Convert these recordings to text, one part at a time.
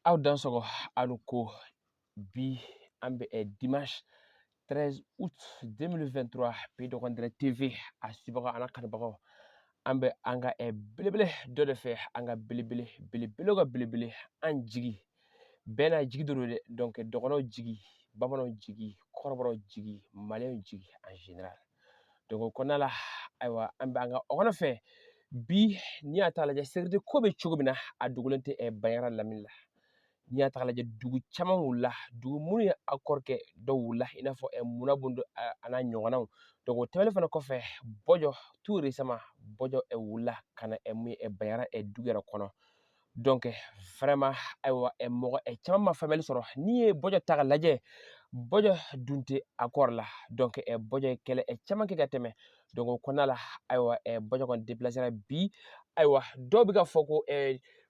aw dansogo anuko bi ambe dimanche 13 août 2023 pays de Rwanda TV a sibaga ana kanbago ambe anga belebele do de fe anga belebele ga belebele an jigi bena jigi do de donc dogono jigi bamano jigi korboro jigi malien jigi en général donc konala aywa ambe anga ogona fe bi ni atala ja sekde kobe chugumina adugulente bayara lamilla ni atala ja dugu chaman wula dugu munu akorke do wula ina fo munabundo ana nyongana donc tele fana ko fe bojo tout récemment bojo wula kana mu bayara dugera kono donc vraiment aywa mogo chaman ma famille soro ni bojo taga laje bojo dunte accord la donc bojo kele chaman ke gateme donc konala aywa bojo kon déplacer bi aywa do biga foko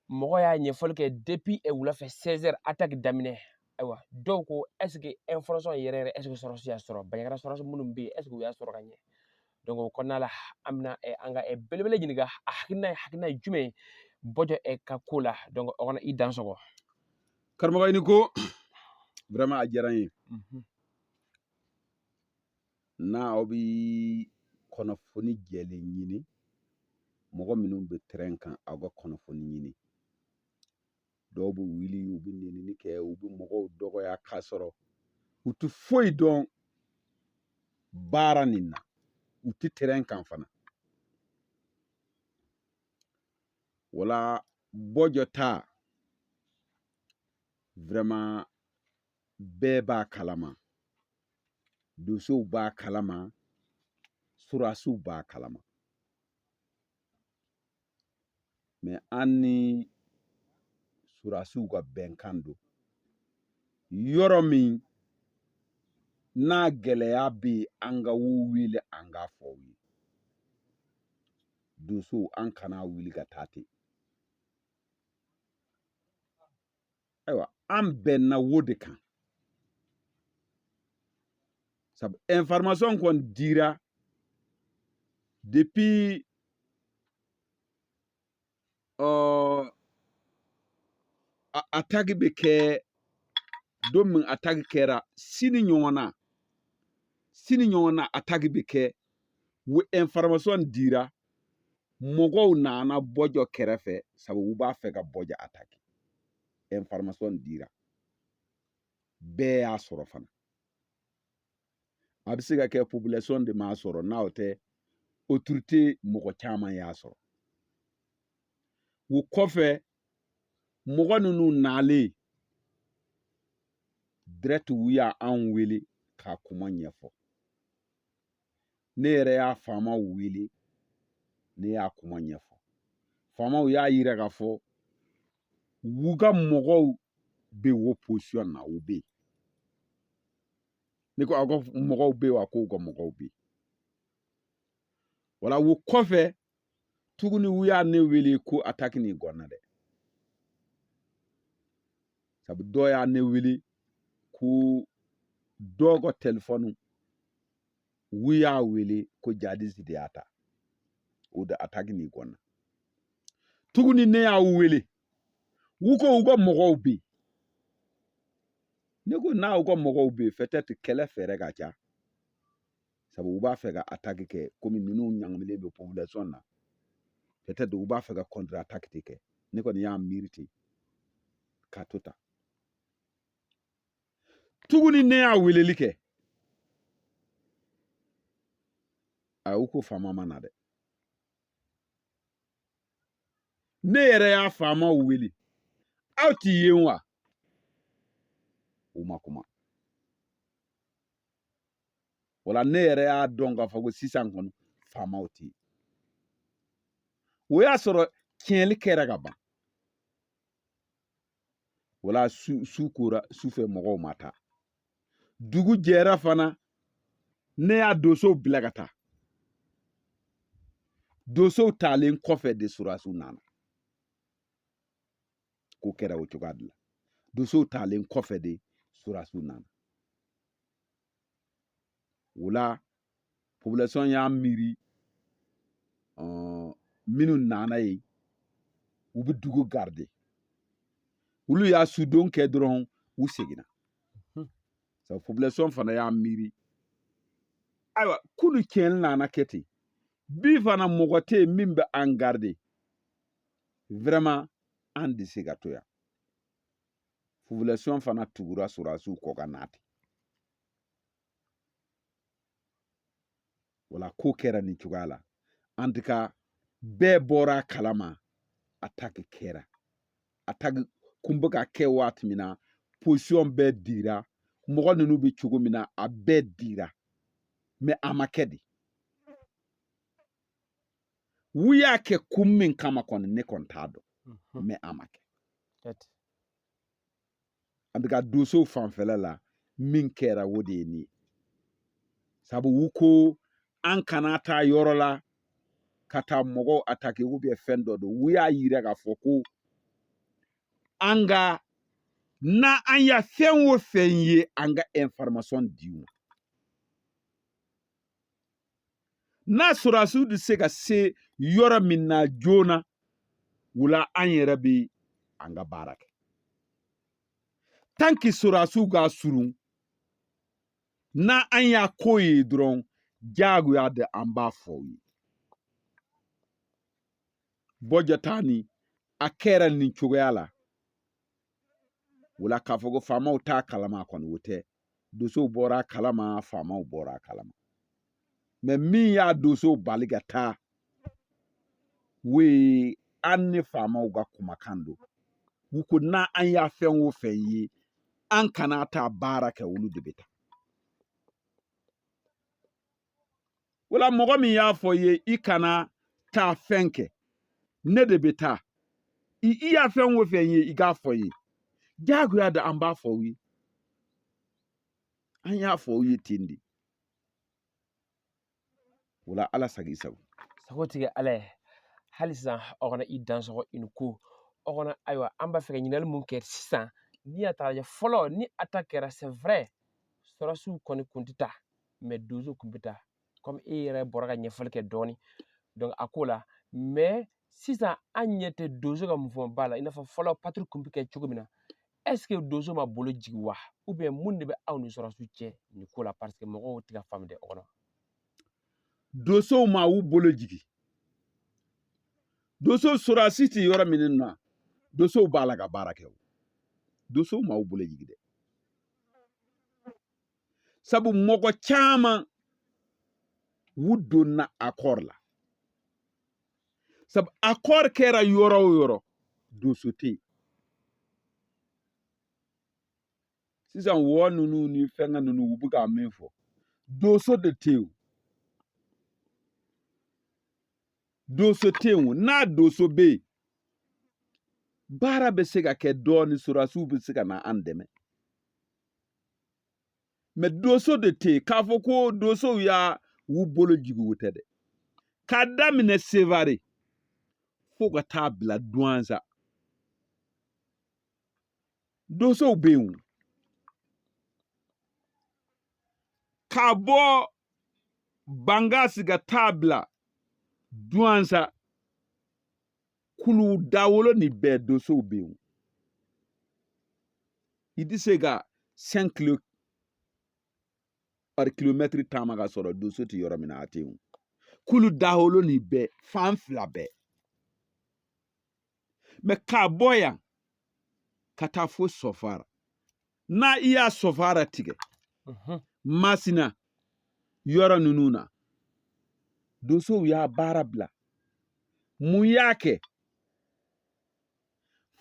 mogo ya ɲɛfɔli kɛ depuis wula fɛ 16h attaque daminɛ aywa dɔw ko est-ce que information yɛrɛ est-ce que sɔrɔsi y'a sɔrɔ baɲagara sɔrɔsi minnu bɛ est-ce que u y'a sɔrɔ ka ɲɛ donc o kɔnɔna la an bɛna an ka belebele ɲininka a hakilina ye jumɛn ye bɔjɔ ka ko la donc o kɔnɔ i dan sɔgɔ karamɔgɔ ini ko vraiment a diyara n ye n'a aw bɛ kunnafoni jɛlen ɲini mɔgɔ minnu bɛ terrain kan aw ka kunnafoni ɲini dɔw bɛ wuli u bɛ nenini kɛ u bɛ mɔgɔw dɔgɔya k'a sɔrɔ u tɛ foyi dɔn baara nin na u tɛ terrain kan fana wala bɔjɔ ta vraiment bɛɛ b'a kalama dosow b'a kalama surasiw b'a kalama mais an ni surasiw ka bɛnkan don yɔrɔ min n'a gɛlɛya bɛ yen an ka wo wele an k'a fɔ aw ye dosow an kana wuli ka taa ten ayiwa an bɛnna wo de kan sabu information kɔni dira depuis attaque bɛ kɛ don min attaque kɛra sini ɲɔgɔn na attaque bɛ kɛ wo information dira mɔgɔw nana bɔjɔ kɛrɛfɛ sabu u b'a fɛ ka bɔjɔ attaque information dira bɛɛ y'a sɔrɔ fana a bɛ se ka kɛ population de m'a sɔrɔ n'aw tɛ autorité mɔgɔ caman y'a sɔrɔ o kɔfɛ mɔgɔ ninnu nalen direct u y'an wele k'a kuma ɲɛfɔ ne yɛrɛ y'a faamaw wele ne y'a kuma ɲɛfɔ faamaw y'a yira k'a fɔ u ka mɔgɔw bɛ wo position na u bɛ yen ne ko aw ka mɔgɔw bɛ yen wa ko u ka mɔgɔw bɛ yen wala o kɔfɛ tuguni u y'a ne wele ko attaque nin gɔnna dɛ sabu dɔ y'a ne wele ko dɔ ka telefɔni u y'a wele ko jadisi de y'a ta o de attaque nin gɔnna tuguni ne y'a wele u ko u ka mɔgɔw bɛ yen ne ko n'a u ka mɔgɔw bɛ yen peut-être kɛlɛ fɛɛrɛ ka ca sabu u b'a fɛ ka attaque kɛ komi ninnu ɲagaminen bɛ population na peut-être u b'a fɛ ka contre attaque de kɛ ne kɔni y'a miiri ten k'a to tan tuguni ne y'a weleli kɛ a u ko faama ma na dɛ ne yɛrɛ y'a faamaw wele aw t'i yen wa u ma kuma wala ne yɛrɛ y'a dɔn k'a fɔ ko sisan kɔni faamaw tɛ yen o y'a sɔrɔ tiɲɛli kɛra ka ban wala su kora sufɛ mɔgɔw ma taa dugu jɛra fana ne y'a dosow bila ka taa dosow talen kɔfɛ de surasiw nana ko kɛra o cogoya de la dosow talen kɔfɛ de surasiw nana o la population y'a miiri minnu nana ye u bɛ dugu garder ulu y'a sudon kɛ dɔrɔn u seginna sa population fana y'a miiri ayiwa kulu tiɲɛli nana kɛ ten bi fana mɔgɔ tɛ yen min bɛ an garde vraiment an tɛ se ka to yan population fana tugura sɔrɔsiw kɔ ka na ten wala ko kɛra nin cogoya la en tout cas bɛɛ bɔra a kalama attaque kɛra attaque kun bɛ ka kɛ waati min na position bɛɛ dira mɔgɔ ninnu bɛ cogo min na a bɛɛ dira mais a ma kɛ de u y'a kɛ kun min kama kɔni ne kɔni t'a dɔn mais a ma kɛ en tout cas doso fanfɛla la min kɛra o de ye nin ye sabu u ko an kana taa yɔrɔ la ka taa mɔgɔw attaquer ou bien fɛn dɔ don u y'a yira k'a fɔ ko an ka na an ya fɛn o fɛn ye an ka information di u ma n'a sɔrɔsiw tɛ se ka se yɔrɔ min na joona wula an yɛrɛ bɛ an ka baara kɛ tant que sɔrɔsiw ka surun na an y'a ko ye dɔrɔn jagoya de an b'a fɔ u ye bɔjatani a kɛra nin cogoya la wala k'a fɔ ko faamaw t'a kalama kɔni o tɛ dosow bɔra a kalama faamaw bɔra a kalama mais min y'a dosow bali ka taa o ye an ni faamaw ka kumakan don u ko na an y'a fɛn o fɛn ye an kana taa baara kɛ olu de bɛ taa wala mɔgɔ min y'a fɔ ye i kana taa fɛn kɛ ne de bɛ taa i y'a fɛn o fɛn ye i k'a fɔ ye jagoya de an b'a fɔ u ye an y'a fɔ u ye ten de wala ala sagi sago sago tigɛ ala ye hali sisan aw kana i dan sɔgɔ i ni ko aw kana ayiwa an b'a fɛ ka ɲininkali mun kɛ sisan ni y'a ta lajɛ fɔlɔ ni attaque kɛra c'est vrai sɔrɔsiw kɔni kun tɛ taa mais dozow kun bɛ taa comme e yɛrɛ bɔra ka ɲɛfɔli kɛ dɔɔni donc a ko la mais sisan an ɲɛ tɛ dozo ka mouvement ba la i n'a fɔ fɔlɔ patrouille kun bɛ kɛ cogo min na est ce que dozo ma bolo jigi wa ou bien mun de bɛ aw ni sɔrɔsiw cɛ nin ko la parce que mɔgɔw tɛ ka faamu dɛ o kɔnɔ dosow ma u bolo jigi dosow sɔrɔsi tɛ yɔrɔ min na dosow b'a la ka baara kɛ dosow ma u bolo jigi dɛ sabu mɔgɔ caman u donna accord la sabu accord kɛra yɔrɔ o yɔrɔ doso tɛ yen sisan wɔ ninnu ni fɛnkɛ ninnu u bɛ ka min fɔ doso de tɛ yen doso tɛ yen n'a doso bɛ yen baara bɛ se ka kɛ dɔɔni sɔrɔsiw bɛ se ka na an dɛmɛ mais doso de tɛ yen k'a fɔ ko dosow y'a u bolo jigi o tɛ dɛ k'a daminɛ Sevare fo ka taa bila Douanza dosow bɛ yen k'a bɔ Bangasi ka taa bila Douanza kulu dawolo ni bɛɛ dosow bɛ yen i tɛ se ka 5 kilo par kilomètre taama ka sɔrɔ doso tɛ yɔrɔ min na a tɛ yen kulu dawolo ni bɛɛ fan fila bɛɛ mais k'a bɔ yan ka taa fo Sɔfara n'a i y'a Sɔfara tigɛ Masina yɔrɔ ninnu na dosow y'a baara bila mun y'a kɛ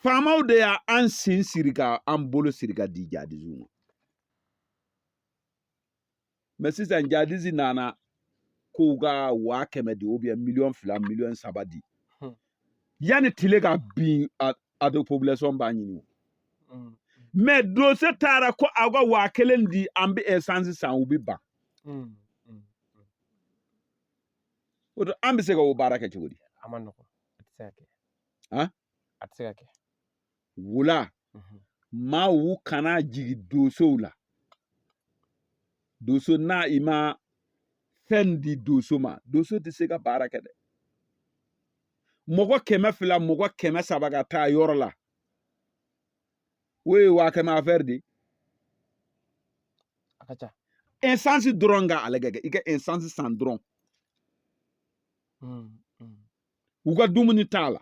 faamaw de y'an sen siri ka an bolo siri ka di jadisiw ma mais sisan jadisi nana k'u ka 100,000 di ou bien 2 millions 3 di yanni tile ka bin a de population b'a ɲini mais doso taara ko aw ka 100,000 di an bɛ essence san u bɛ ban o don an bɛ se ka o baara kɛ cogo di a ma nɔgɔn a tɛ se ka kɛ a tɛ se ka kɛ wula maa u kana jigi dosow la doso n'a i ma fɛn di doso ma doso tɛ se ka baara kɛ dɛ mɔgɔ 200 mɔgɔ 300 ka taa yɔrɔ la we wa kama affaire akacha essence dronga alegege ike essence san dron uga dumuni tala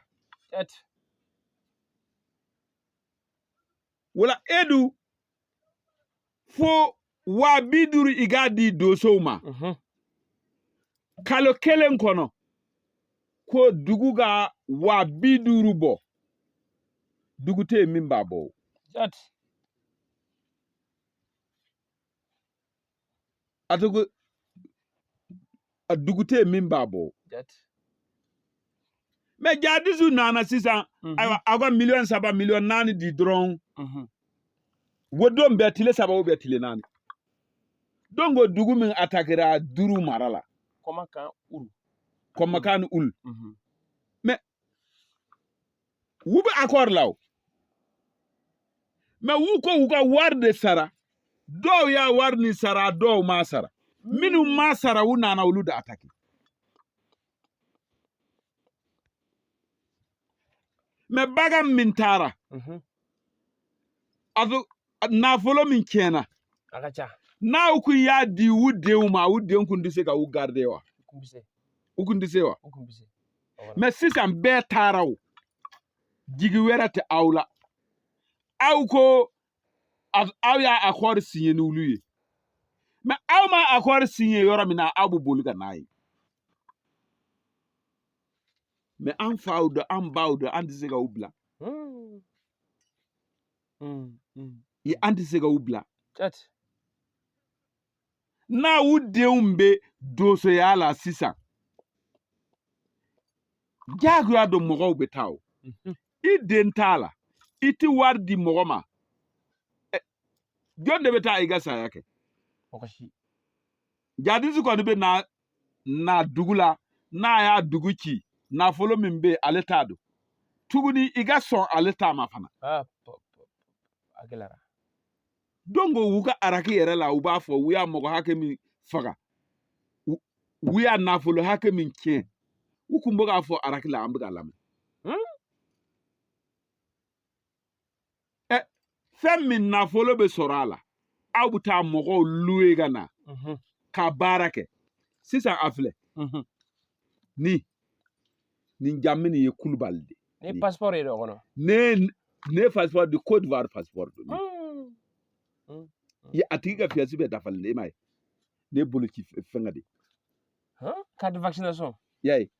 tet wala edu fo wa biduru igadi dosoma kalo kelen kono ko duguga wa biduru bo dugute mimba bo tet atugo dugute mimba bo tet me jadisu nana sisa aywa aga million 7 million nani di dron wodom betile 7 o betile nani dongo dugu min atakira duru marala koma kan uru comme kan ul mais wube accord law mais wuko wuka warde sara do ya warni sara do ma sara minu ma sara wuna na uluda ataki mais bagam min tara adu na folo min kena akacha na uku ya di wude ma wude kun dise ka u garde wa kumbise ukun dise wa ukumbise mais sisan be taraw jigi werate awla aw ko aw ya accord signé nuluye mais aw ma accord signé yoro mina abu boluga nayi mais an fawdo an bawdo an dise ka ubla yi an dise ka ubla tet na wude umbe doso yala sisan jagu ya do mogo be taw I dentala iti wardi mogoma jonde beta iga sayake okashi jadisu ko be na dugula na ya duguki na folo min be aletado tuguni iga son aleta mafana agelara dongo wuka araki yere la uba fo wuya mogo hake min faga wuya na folo hake min kien ukumbo ga fo araki la ambuga lame fem min na folo be sorala abuta mogo luwe gana ka barake sisa afle ni jamini ye kulbalde ni passeport ero kono ne passeport de Côte d'Ivoire passeport ni ya atiga fiasi be dafal ne mai ne bolo ci fengade carte de vaccination yay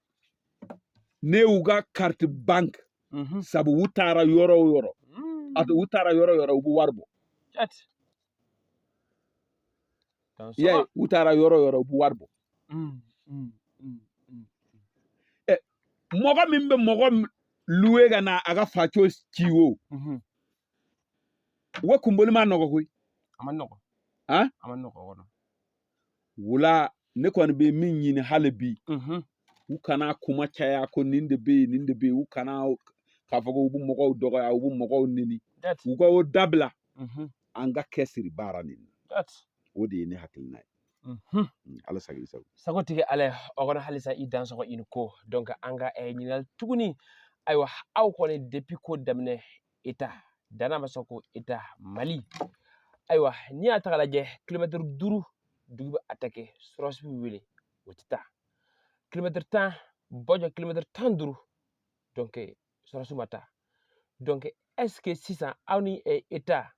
ne uga carte bank sabu wutara yoro at wutara yoro bu warbo tet yay wutara yoro bu warbo mogo min be mogo luwe gana aga facho ciwo wa kumboli ma nogo koy amannoko ha amannoko kono wula ne kon be min yin halabi ukana kuma caya ko ninde be ukana ka fogo bu mogo dogo ya bu mogo nini uga o dabla anga kesiri barani wodi ne hakilna ala sagi sago tige ale ogono halisa i dan sogo in ko donc anga e nyinal tuguni aywa aw ko ne depuis ko damne eta dana masoko eta mali aywa ni atagala je kilometre duru dugu attaquer soros bi wile wotita kilometre temps bojo kilometre temps duru donc soros mata donc est-ce que 600 awni e eta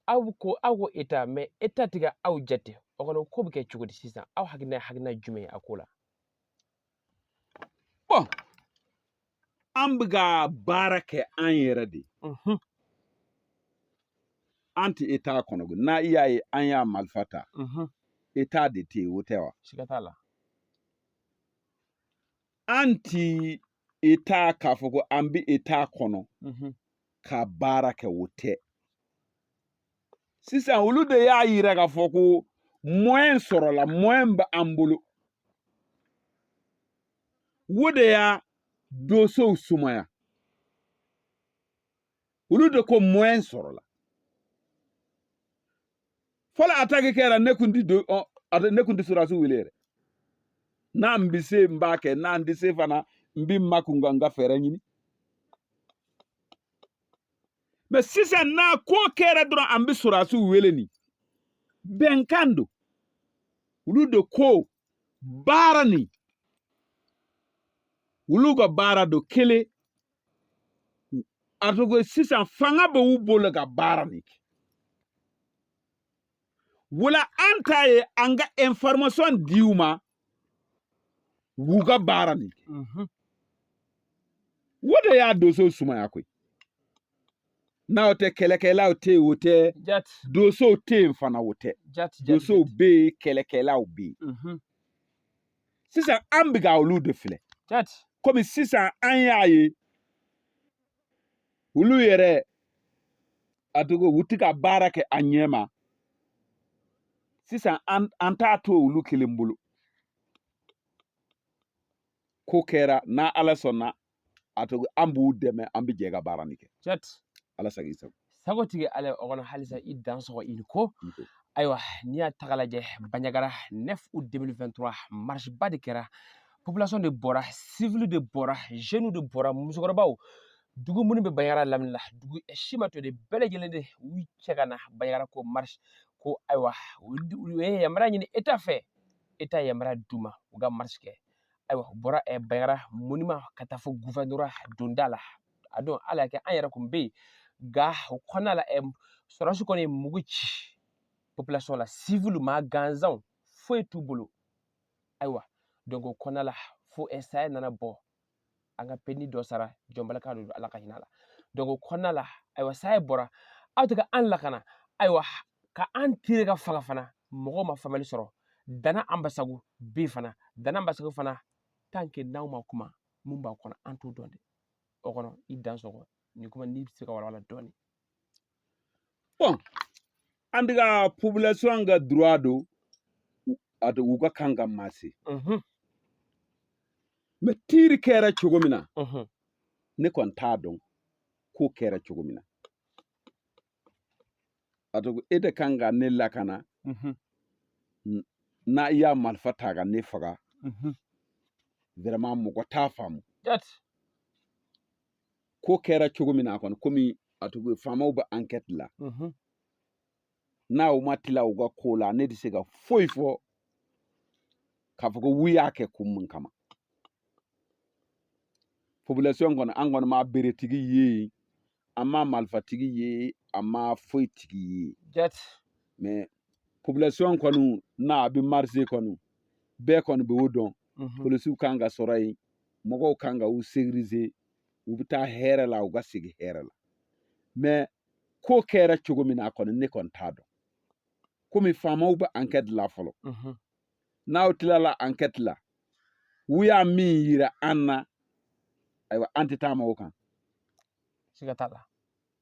aw ko eta mais eta tiga aw jette okono ko buke cugudi 600 aw hagna jume akola bon ambuga barake an yere de anti eta kono na iyaye an ya malfata eta de te wotewa sigatala anti eta kafoko ambi eta kono ka barake wote sisan olu de y'a yira ka fɔ ko moyen sɔrɔla moyen bɛ an bolo wo de y'a dosow sumaya olu de ko moyen sɔrɔla fɔlɔ attaque kɛra ne kun ti surasiw wele yɛrɛ n'an bi se n b'a kɛ n'an ti se fana n bi makun ka n ka fɛɛrɛ ɲini mais sisan n'a ko kɛra dɔrɔn an bɛ sɔrɔsiw wele ni bɛnkan don olu de ko baara ni olu ka baara don kelen a tɔgɔ sisan fanga bɛ u bolo ka baara ni kɛ wala an ta ye an ka information di u ma u ka baara ni kɛ o de y'a doso sumaya koyi n'aw tɛ kɛlɛkɛlaw tɛ yen o tɛ dosow tɛ yen fana o tɛ dosow bɛ yen kɛlɛkɛlaw bɛ yen sisan an bɛ ka olu de filɛ komi sisan an y'a ye olu yɛrɛ a tɔgɔ u tɛ ka baara kɛ a ɲɛ ma sisan an t'a to olu kelen bolo ko kɛra n'a ala sɔnna a tɔgɔ an b'u dɛmɛ an bɛ jɛ ka baara nin kɛ ala sago sago sagotigi ale o kɔnɔ halisa i dan sɔgɔ i ko ayiwa n'i y'a taga lajɛ Bandiagara 9 août 2023 marche-ba de kɛra population de bɔra civil de bɔra jeunes de bɔra musokɔrɔbaw dugu minnu bɛ Bandiagara lamini la dugu si ma to de bɛɛ lajɛlen de u cɛ ka na Bandiagara ko marche ko ayiwa u ye yamaruya ɲini État fɛ État ye yamaruya d'u ma u ka marche kɛ ayiwa u bɔra Bandiagara monument ka taa fɔ gouvernorat donda la a don ala y'a kɛ an yɛrɛ kun bɛ yen nka o kɔnɔna la sɔrɔdasi kɔni ye mugu ci population la civil ma gansanw foyi t'u bolo ayiwa donc o kɔnɔna la fo saya nana bɔ an ka penni dɔ sara jɔnbalaka don ala ka hinɛ la donc o kɔnɔna la ayiwa saya bɔra aw tɛ ka an lakana ayiwa ka an teri ka faga fana mɔgɔw ma faamuyali sɔrɔ Danan Ambassagou bɛ fana Danan Ambassagou fana tant que n'aw ma kuma mun b'a kɔnɔ an t'o dɔn dɛ o kɔnɔ i dan sɔgɔ ni kuma n'i bɛ se ka walawala dɔɔni bon an tɛ ka population ka droit don a to u ka kan ka maase mais tiiri kɛra cogo min na ne kɔni t'a dɔn ko kɛra cogo min na a to e de kan ka ne lakana n'a y'a marifa ta ka ne faga vraiment mɔgɔ t'a faamu ko kɛra cogo min na kɔni komi a to faamaw bɛ enquête la n'a u ma tila u ka ko la ne tɛ se ka foyi fɔ k'a fɔ ko u y'a kɛ kun min kama population kɔni an kɔni ma beretigi ye an ma marifatigi ye an ma foyi tigi ye mais population kɔni n'a bɛ marché kɔni bɛɛ kɔni bɛ o dɔn polisiw kan ka sɔrɔ yen mɔgɔw kan ka u sécuriser u bɛ taa hɛrɛ la u ka segin hɛrɛ la mais ko kɛra cogo min na kɔni ne kɔni t'a dɔn komi faamaw bɛ enquête la fɔlɔ n'aw tilala enquête la u y'a min yira an na ayiwa an tɛ taama o kan siga t'a la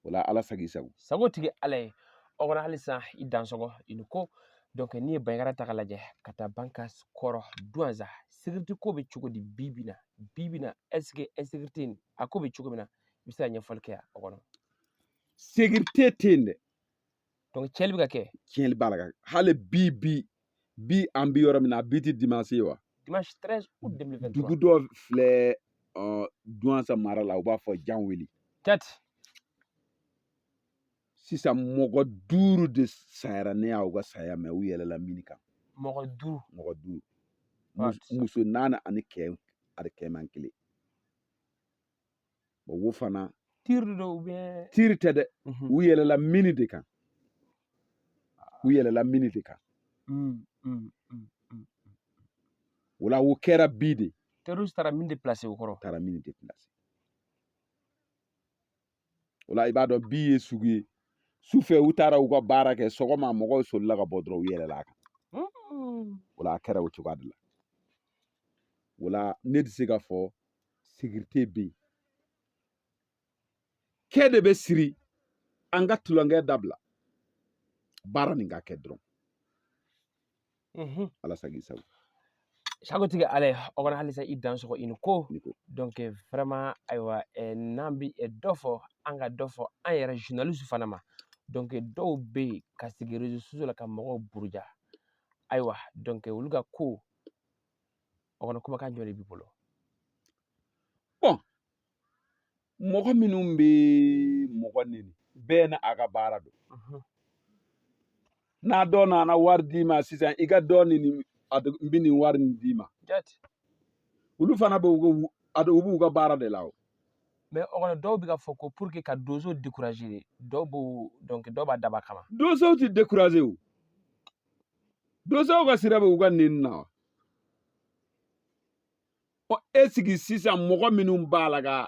wala ala sagi sago sagotigi ala ye o kɔnɔ halisa i dan sɔgɔ i ni ko donc n'i ye Bandiagara ta ka lajɛ ka taa banka kɔrɔ Douanza sécurité ko bɛ cogo di bi bi in na est ce que insécurité in a ko bɛ cogo min na i bɛ se ka ɲɛfɔli kɛ o kɔnɔ sécurité tɛ yen dɛ donc tiɲɛli bɛ ka kɛ tiɲɛli b'a la ka hali bi an bɛ yɔrɔ min na bi tɛ dimanche ye wa dimanche 13 août 2023 dugu dɔ filɛ Douanza mara la u b'a fɔ Janweli sisan mɔgɔ 5 de sayara ne y'aw ka saya mɛn u yɛlɛla mini kan mɔgɔ 5 muso 4 ani cɛman 1 bon wo fana tiri do ou bien tiri tɛ dɛ u yɛlɛla mini de kan o la o kɛra bi de terroriste taara min déplacé o kɔrɔ taara mini déplacé o la i b'a dɔn bi ye sugu ye sufɛ u taara u ka baara kɛ sɔgɔma mɔgɔw solila ka bɔ dɔrɔn u yɛlɛla a kan o la a kɛra o cogoya de la o la ne tɛ se ka fɔ sécurité bɛ yen kɛ de bɛ siri an ka tulonkɛ dabila baara nin ka kɛ dɔrɔn ala sagi sago sagotigi ale o kɔnɔ halisa i dan sɔgɔ i ni ko donc vraiment ayiwa n'an bɛ dɔ fɔ an ka dɔ fɔ an yɛrɛ journaliste fana ma donc dɔw bɛ yen ka sigi réseaux sociaux la ka mɔgɔw buruja ayiwa donc olu ka ko o kɔnɔ kumakan jɔ de b'i bolo bon mɔgɔ minnu bɛ mɔgɔ neni bɛɛ na a ka baara don n'a dɔ nana wari d'i ma sisan i ka dɔ nin n bɛ nin wari nin d'i ma olu fana bɛ u b'u ka baara de la o. mais o kɔni dɔw bɛ ka fɔ ko pour que ka donso décourager dɔw b'o donc dɔw b'a dab'a kama. Donsow ti décourager o donsow ka sira bɛ u ka neni na wa e sigi sisan mɔgɔ minnu b'a la ka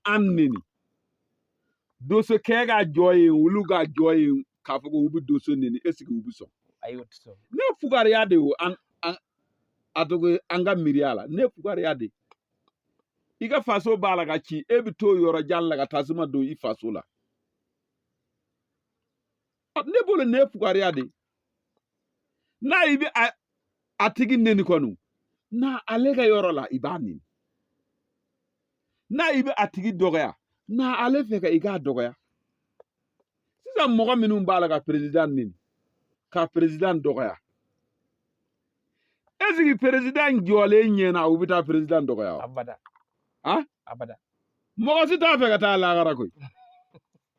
an neni donsokɛ ka jɔ ye olu ka jɔ ye k'a fɔ ko u bɛ donso neni e sigi u bɛ sɔn. Ayi o tɛ sɔn. Ne fugariya de o a tɔgɔ an ka miiriya la ne fugariya de i ka faso b'a la ka ci e bɛ to yɔrɔ jan la ka tasuma don i faso la ne bolo ne fugariya de n'a i bɛ a tigi neni kɔni na ale ka yɔrɔ la i b'a neni n'a i bɛ a tigi dɔgɔya na ale fɛ ka i k'a dɔgɔya sisan mɔgɔ minnu b'a la ka président neni ka président dɔgɔya est ce que président jɔlen ɲɛna u bɛ taa président dɔgɔya wa. Abada. Han Abada. mɔgɔ si t'a fɛ ka taa lahara koyi.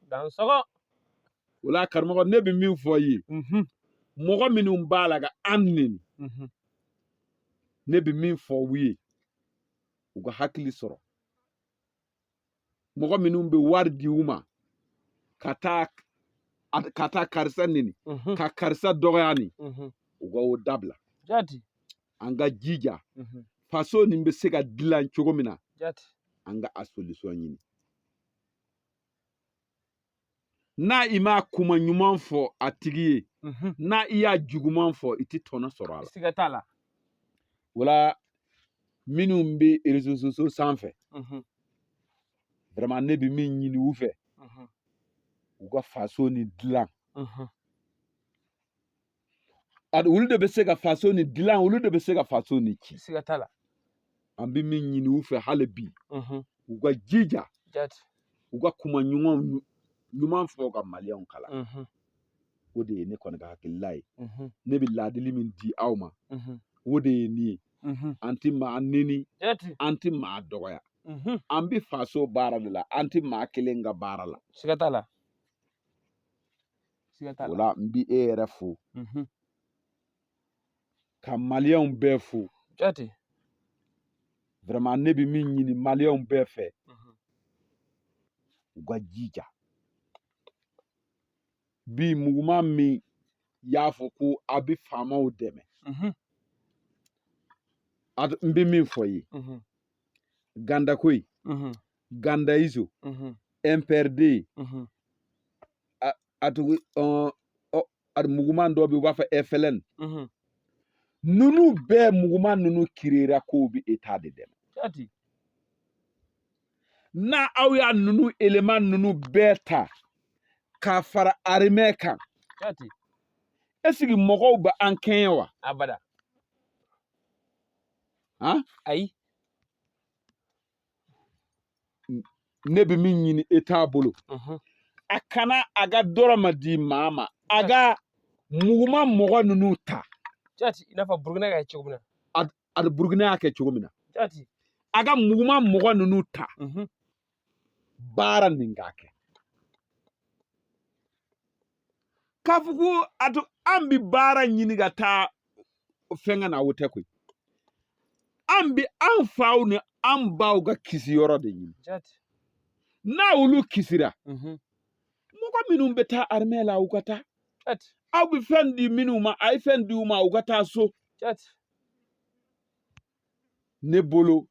Dan sɔgɔ. O la karamɔgɔ ne bɛ min fɔ i ye mɔgɔ minnu b'a la ka an neni ne bɛ min fɔ u ye u ka hakili sɔrɔ mɔgɔ minnu bɛ wari di u ma ka taa karisa neni ka karisa dɔgɔya nin u ka o dabila an ka jija faso nin bɛ se ka dilan cogo min na an ka a solution ɲini n'a i m'a kuma ɲuman fɔ a tigi ye n'a i y'a juguman fɔ i tɛ tɔnɔ sɔrɔ a la. Siga t'a la. O la minnu bɛ réseaux sociaux sanfɛ vraiment ne bɛ min ɲini u fɛ u ka faso nin dilan olu de bɛ se ka faso nin dilan olu de bɛ se ka faso nin ci. Siga t'a la. An bɛ min ɲini u fɛ hali bi u ka jija u ka kuma ɲuman fɔ ka maliyɛnw kalan o de ye ne kɔni ka hakilila ye ne bɛ ladili min di aw ma o de ye nin ye an tɛ maa neni an tɛ maa dɔgɔya an bɛ faso baara de la an tɛ maa kelen ka baara la. Siga t'a la. O la n bɛ e yɛrɛ fo ka maliyɛnw bɛɛ fo vraiment ne bɛ min ɲini maliyɛnw bɛɛ fɛ u ka jija bi muguma min y'a fɔ ko a bɛ faamaw dɛmɛ n bɛ min fɔ i ye gandakoyi gandaizo MPRD muguman dɔ bɛ u b'a fɔ FLN ninnu bɛɛ muguman ninnu kireera k'o bɛ État de dɛmɛ n'a aw y'a ninnu élément ninnu bɛɛ ta k'a fara armée kan est ce que mɔgɔw bɛ an kɛɲɛ wa. Abada. Han ayi ne bɛ min ɲini État bolo a kana a ka dɔrɔmɛ di maa ma a ka muguman mɔgɔ ninnu ta i n'a fɔ Burukina y'a kɛ cogo min na a Burukina y'a kɛ cogo min na a ka muguman mɔgɔ ninnu ta baara nin k'a kɛ k'a fɔ ko an bɛ baara ɲini ka taa fɛnkɛ na o tɛ koyi an bɛ an faw ni an baw ka kisiyɔrɔ de ɲini n'a olu kisira mɔgɔ minnu bɛ taa armée la u ka taa aw bɛ fɛn di minnu ma a ye fɛn di u ma u ka taa so ne bolo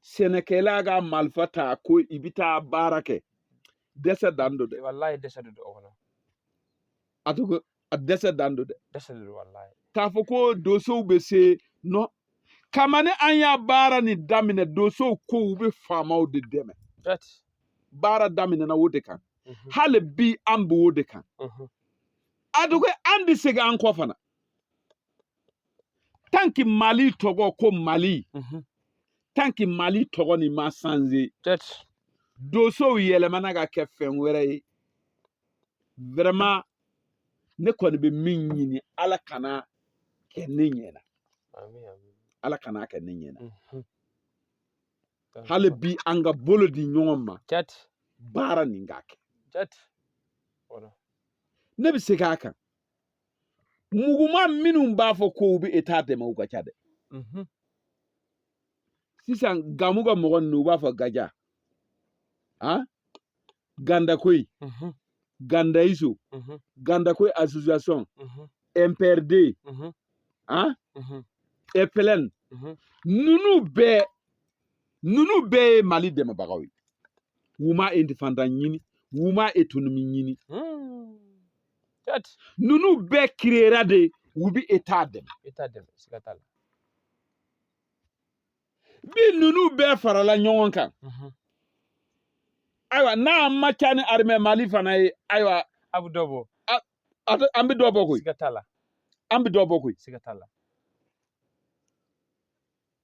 sɛnɛkɛla ka marifa ta ko i bɛ taa baara kɛ dɛsɛ dan do dɛ. Wallahi dɛsɛ de don o kɔnɔ. A dɛsɛ dan do dɛ. Dɛsɛ de don wallahi. K'a fɔ ko donsow bɛ se non kabini an y'a baara nin daminɛ donsow ko u bɛ faamaw de dɛmɛ baara daminɛna o de kan hali bi an b'o de kan an tɛ segin an kɔ fana tant que Mali tɔgɔ ko Mali tant que Mali tɔgɔ nin ma changer donsow yɛlɛmana ka kɛ fɛn wɛrɛ ye vraiment ne kɔni bɛ min ɲini Ala kana kɛ ne ɲɛna Ala kana kɛ ne ɲɛna hali bi an ka bolo di ɲɔgɔn ma baara nin ka kɛ ne bi se k'a kan muguma minnu b'a fɔ ko u bɛ État dɛmɛ u ka ca dɛ sisan gamu ka mɔgɔ ninnu u b'a fɔ gaja Gandakoyi Gandaiso Gandakoyi association MPRD EPLN ninnu bɛɛ ye Mali dɛmɛbagaw ye u ma indépendant ɲini u ma autonomie ɲini ninnu bɛɛ créera de u bɛ État dɛmɛ siga t'a la bi ninnu bɛɛ farala ɲɔgɔn kan ayiwa n'a ma ca ni armée Mali fana ye ayiwa a bɛ dɔ bɔ an bɛ dɔ bɔ koyi siga t'a la an bɛ dɔ bɔ koyi siga t'a la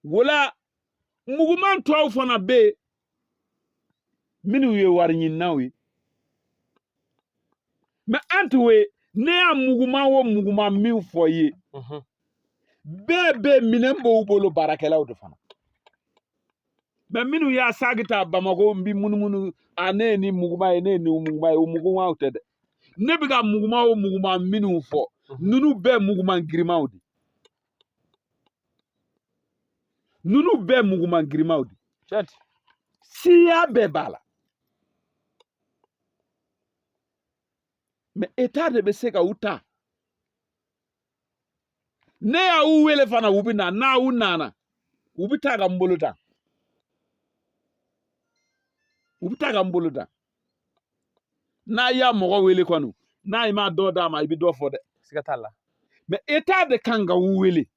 wala muguman tɔw fana bɛ yen minnu ye wari ɲininaw ye mais an t'o ye ne y'a muguman o muguman min fɔ i ye bɛɛ bɛ minɛn b'u bolo baarakɛlaw de fana mais minnu y'a sagi ta Bamako n bi munumunu ne ye ni muguman ye ne ye ni muguman ye o mugumanw tɛ dɛ ne bɛ ka muguman o muguman minnu fɔ ninnu bɛɛ muguman girimanw de ninnu bɛɛ muguman girimanw de siya bɛɛ b'a la mais État de bɛ se ka u ta ne y'u wele fana u bɛ na n'aw nana u bɛ taa ka n bolo da u bɛ taa ka n bolo da n'a y'a mɔgɔ wele kɔni n'a ye ma dɔ d'a ma i bɛ dɔ fɔ dɛ siga t'a la mais État de kan ka u wele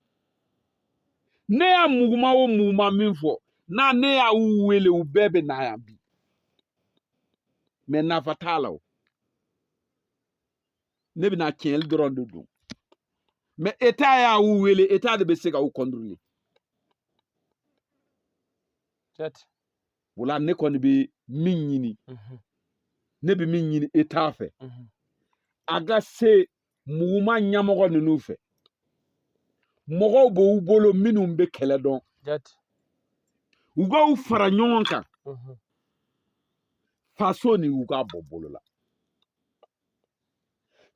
ne y'a muguman o muguman min fɔ n'a ne y'u wele u bɛɛ bɛ na yan bi mais nafa t'a la o ne bɛna tiɲɛli dɔrɔn de don mais État y'u wele État de bɛ se ka u contrôler wala ne kɔni bɛ min ɲini ne bɛ min ɲini État fɛ a ka se muguman ɲɛmɔgɔ ninnu fɛ mɔgɔw b'u bolo minnu bɛ kɛlɛ dɔn u k'u fara ɲɔgɔn kan faso ni u ka bɔ bolo la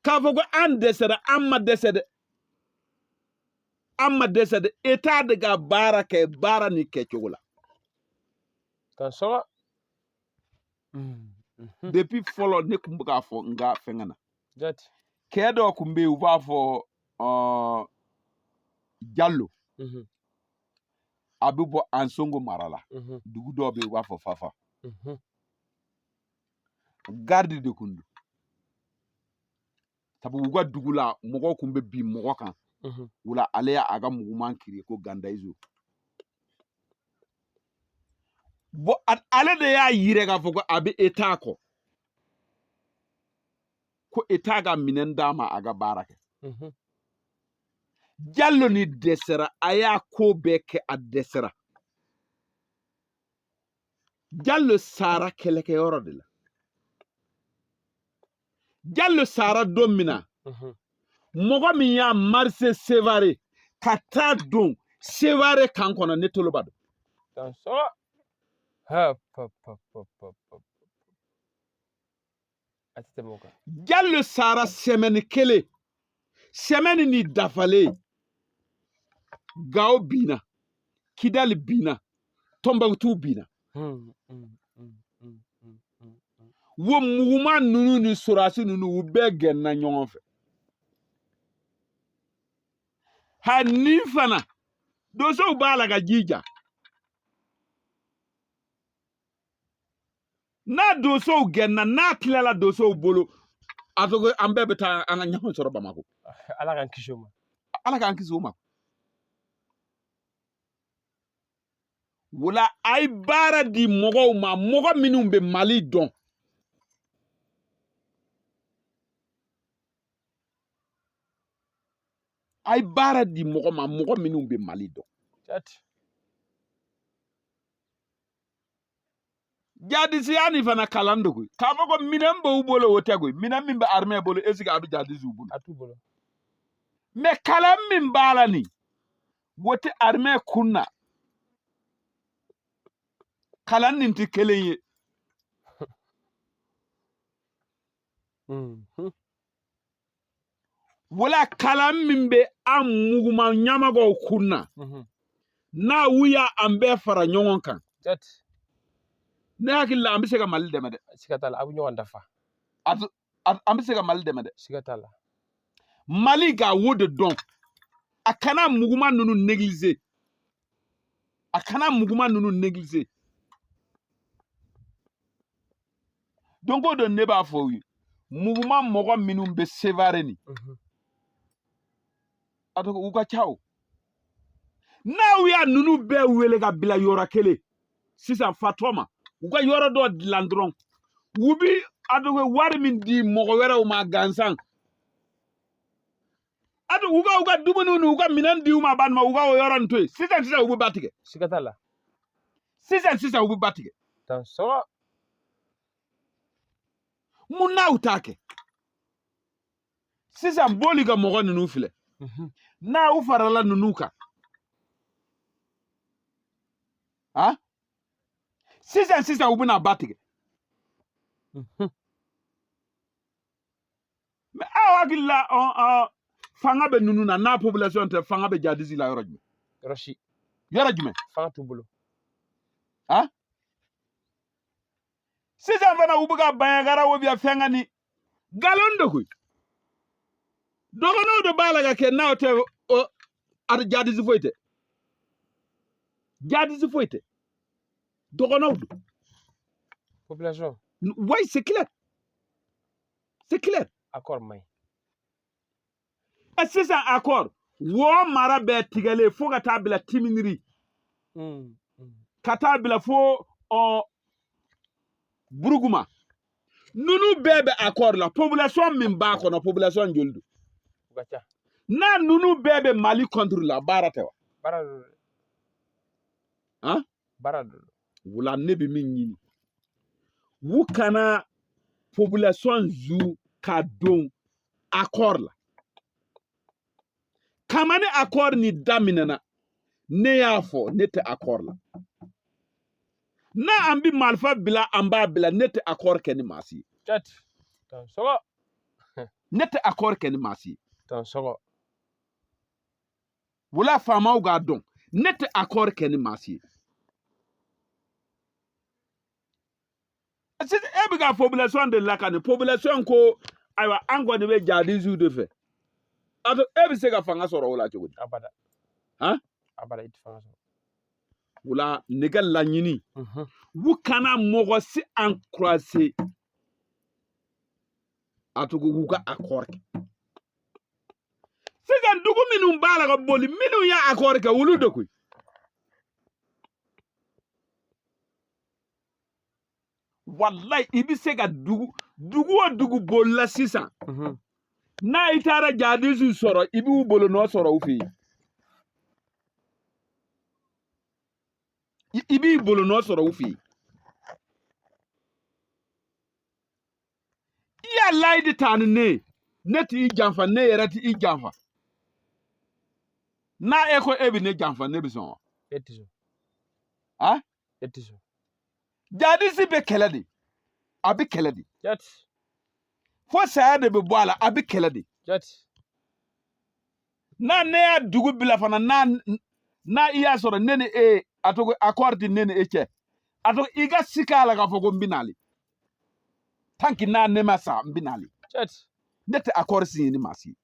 k'a fɔ ko an dɛsɛra an ma dɛsɛ dɛ an ma dɛsɛ dɛ État de ka baara kɛ baara ni kɛcogo la ka sɔgɔ depuis fɔlɔ ne tun bɛ k'a fɔ n ka fɛngɛ na kɛ dɔ tun bɛ yen u b'a fɔ Jallo a bɛ bɔ Ansongo mara la dugu dɔ bɛ yen u b'a fɔ Fafa garde de kun don sabu u ka dugu la mɔgɔw tun bɛ bin mɔgɔ kan o la ale y'a ka muguman kiri ko Gandaizo bon ale de y'a yira k'a fɔ ko a bɛ État kɔ ko État ka minɛn d'a ma a ka baara kɛ Jallo ni dɛsɛra a y'a ko bɛɛ kɛ a dɛsɛra Jallo sara kɛlɛkɛyɔrɔ de la Jallo sara don min na mɔgɔ min y'a marise Sevare ka taa don Sevare kan kɔnɔ ne Toloba don ka sɔgɔ a tɛ tɛmɛ o kan Jallo sara semaine kelen semaine ni dafalen Gao binna Kidali binna Tombouctou binna wo muguman ninnu ni sorasi ninnu u bɛɛ gɛnna ɲɔgɔn fɛ ha nin fana dosow b'a la ka jija n'a dosow gɛnna n'a tilala dosow bolo a fɔ ko an bɛɛ bɛ taa an ka ɲɔgɔn sɔrɔ Bamako ala k'an kisi o ma ala k'an kisi o ma wala a ye baara di mɔgɔw ma mɔgɔ minnu bɛ Mali dɔn a ye baara di mɔgɔ ma mɔgɔ minnu bɛ Mali dɔn jadisiya ni fana kalan de koyi k'a fɔ ko minɛn b'u bolo o tɛ koyi minɛn min bɛ armée bolo est ce que a bɛ jadisiw bolo a t'u bolo mais kalan min b'a la nin o tɛ armée kun na kalan nin tɛ kelen ye wala kala min be an muguma ɲamagaw kunna n'a wuya an bɛɛ fara ɲɔgɔn kan ne hakili la an bɛ se ka Mali dɛmɛ dɛ. Siga t'a la, a bɛ ɲɔgɔn dafa. An bɛ se ka Mali dɛmɛ dɛ. Siga t'a la. Mali k'a wo de dɔn a kana muguma ninnu négliger a kana muguma ninnu négliger donc o de ne b'a fɔ u ye muguma mɔgɔ minnu bɛ Sevare ni a tɔgɔ u ka ca o n'aw y'a ninnu bɛɛ wele ka bila yɔrɔ kelen sisan fatɔ ma u ka yɔrɔ dɔ dilan dɔrɔn u bi a tɔgɔ wari min di mɔgɔ wɛrɛw ma gansan a tɔgɔ u ka dumuni ni u ka minɛn di u ma banima u ka o yɔrɔ nin to yen sisan u bɛ ba tigɛ. Siga t'a la. sisan u bɛ ba tigɛ. Tan sɔgɔ. mun n'aw t'a kɛ sisan boli ka mɔgɔ ninnu filɛ n'aw farala ninnu kan sisan u bɛna ba tigɛ mais aw hakili la fanga bɛ ninnu na n'a population tɛ fanga bɛ jadisi la yɔrɔ jumɛn. yɔrɔ jumɛn. Fanga t'u bolo. sisan fana u bɛ ka Banɲagara ou bien fɛnkɛ ni nkalon de koyi dɔgɔnɔw de b'a la ka kɛ n'aw tɛ jadisi foyi tɛ dɔgɔnɔw do. Population. Oui, c'est clair. Accord man ɲi. sisan accord wo mara bɛɛ tigɛlen fo ka taa bila timiniri ka taa bila fo Buruguma ninnu bɛɛ bɛ accord la population min b'a kɔnɔ population joli do. n'a ninnu bɛɛ bɛ Mali contre la baara tɛ wa. baara do. wala ne bɛ min ɲini u kana population zu ka don accord la kama ni accord ni daminɛna ne y'a fɔ ne tɛ accord la n'a an bɛ marifa bila an b'a bila ne tɛ accord kɛ ni maa si ye. ne tɛ accord kɛ ni maa si ye. wala faamaw k'a dɔn ne tɛ accord kɛ ni maa si ye. sisan e bɛ ka population de lakani population ko ayiwa an kɔni bɛ jadisiw de fɛ a to e bɛ se ka fanga sɔrɔ o la cogo di. Abada i tɛ fanga sɔrɔ. wala ne ka laɲini u kana mɔgɔ si encourager a to k'u ka accord kɛ sisan dugu minnu b'a la ka boli minnu y'a accord kɛ olu de koyi. wallahi i bɛ se ka dugu o dugu bolila sisan n'a i taara jadisiw sɔrɔ i b'u bolonɔ sɔrɔ u fɛ yen. i b'i bolonɔ sɔrɔ u fɛ yen. i y'a layidu ta ni ne t'i janfa ne yɛrɛ t'i janfa n'a e ko e bɛ ne janfa ne bɛ sɔn wa. E tɛ sɔn. E tɛ sɔn. jadisi bɛ kɛlɛ de a bɛ kɛlɛ de fo saya de bɛ bɔ a la a bɛ kɛlɛ de n'a ne y'a dugu bila fana n'a i y'a sɔrɔ ne ni e a to accord di ne ni e cɛ a to i ka si k'a la k'a fɔ ko n bɛ n'ale tant que n'a ne ma sa n bɛ n'ale ne tɛ accord signé ni maa si ye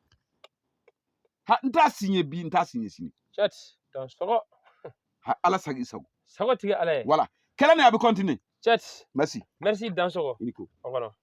n t'a signé bi n t'a signé sini ala sagi sago sago tigɛ ala ye voilà kɛlɛ ni a bɛ continuer. Chat. Merci. Merci Dansokho. Nico. Au revoir.